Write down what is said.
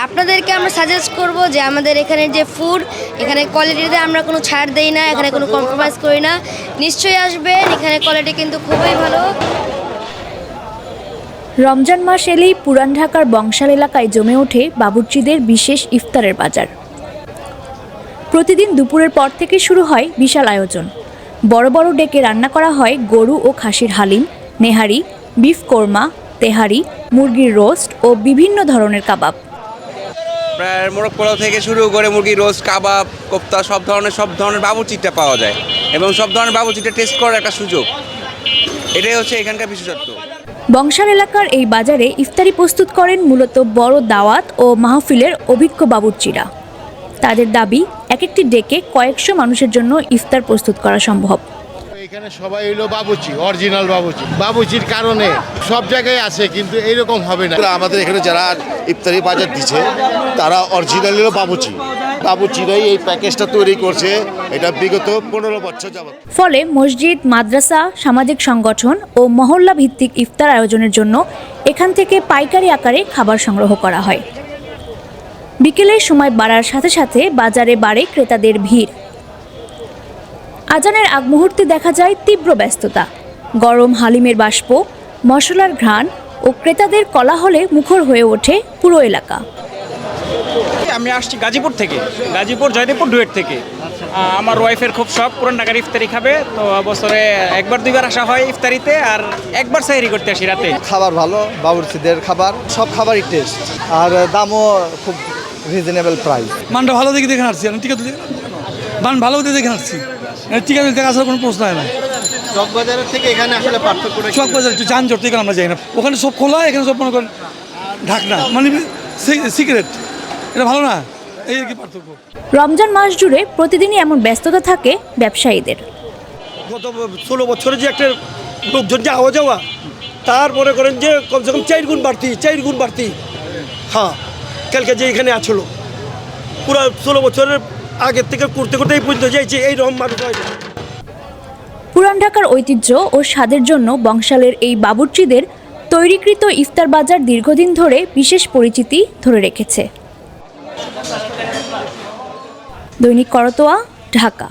আপনাদেরকে আমরা সাজেস্ট করব যে আমাদের এখানে যে ফুড, এখানে কোয়ালিটিতে আমরা কোনো ছাড় দেই না, এখানে কোনো কম্প্রোমাইজ করি না। নিশ্চয়ই আসবেন, এখানে কোয়ালিটি কিন্তু খুবই ভালো। রমজান মাস এলেই পুরান ঢাকার বংশাল এলাকায় জমে ওঠে বাবুর্চিদের বিশেষ ইফতারের বাজার। প্রতিদিন দুপুরের পর থেকে শুরু হয় বিশাল আয়োজন। বড় বড় ডেকে রান্না করা হয় গরু ও খাসির হালিম, নেহারি, বিফ কোরমা, তেহারি, মুরগির রোস্ট ও বিভিন্ন ধরনের কাবাব। প্রায় মোরগ পোলাও থেকে শুরু করে মুরগির রোস্ট, কাবাব, কোপ্তা সব ধরনের বাবুর্চিটা পাওয়া যায় এবং সব ধরনের বাবুর্চিটা টেস্ট করার একটা সুযোগ, এটাই হচ্ছে এখানকার বিশেষত্ব। বংশাল এলাকার এই বাজারে ইফতারি প্রস্তুত করেন মূলত বড় দাওয়াত ও মাহফিলের অভিজ্ঞ বাবুর্চিরা। তাদের দাবি, এক একটি ডেকে কয়েকশো মানুষের জন্য ইফতার প্রস্তুত করা সম্ভব। এখানে সবাই হলো বাবুর্চি, অরিজিনাল বাবুর্চি। বাবুর্চির কারণে সব জায়গায় আছে, কিন্তু এইরকম হবে না। আমাদের এখানে যারা ইফতারি বাজার দিচ্ছে তারা অরিজিনাল হলো বাবুর্চি। বাবুর্চিরাই এই প্যাকেজটা তৈরি করছে, এটা বিগত 15 বছর যাবত। ফলে মসজিদ, মাদ্রাসা, সামাজিক সংগঠন ও মহল্লা ভিত্তিক ইফতার আয়োজনের জন্য এখান থেকে পাইকারি আকারে খাবার সংগ্রহ করা হয়। বিকেলের সময় বাড়ার সাথে সাথে বাজারে বাড়ে ক্রেতাদের ভিড়। আজানের আগ মুহূর্তে দেখা যায় তীব্র ব্যস্ততা। গরম হালিমের বাষ্প, মশলার ঘ্রাণ ও ক্রেতাদের কোলাহলে মুখর হয়ে ওঠে পুরো এলাকা। আমি আসছি গাজীপুর থেকে, গাজীপুর জয়দেবপুর ডুয়েট থেকে। আমার ওয়াইফের খুব শখ পুরান ঢাকার ইফতারি খাবে, তো বছরে একবার দুইবার আসা হয় ইফতারিতে, আর একবার সাইরি করতে আসি রাতে। খাবার ভালো, বাবুর্চিদের খাবার, সব খাবারই টেস্ট, আর দামও খুব রিজনেবল প্রাইস। মানটা ভালো দেখে দেখে আসছি, আমি ঠিক আছে মান ভালো দেখে আসছি, ঠিক আছে দেখে আসার কোনো প্রশ্ন হয় না। চকবাজারের থেকে এখানে আসলে পার্থক্য, চকবাজার একটু যানজট থেকে আমরা যাই না, ওখানে সব খোলা, এখানে সব মনে করেন ঢাকনা, মানে সিগারেট, এটা ভালো না, এই আর কি পার্থক্য। রমজান মাস জুড়ে প্রতিদিনই এমন ব্যস্ততা থাকে ব্যবসায়ীদের। গত 16 বছরে যে একটা লোকজন যে আওয়া যাওয়া, তার মনে করেন যে কমসে কম 4 গুণ বাড়তি। হ্যাঁ, কালকে যে এখানে আসলো পুরো 16 বছরের আগের থেকে করতে এই পর্যন্ত যাইছে, এইরকম মানুষ হয় না। পুরান ঢাকার ঐতিহ্য ও স্বাদের জন্য বংশালের এই বাবুর্চিদের তৈরিকৃত ইফতার বাজার দীর্ঘদিন ধরে বিশেষ পরিচিতি ধরে রেখেছে। দৈনিক করতোয়া, ঢাকা।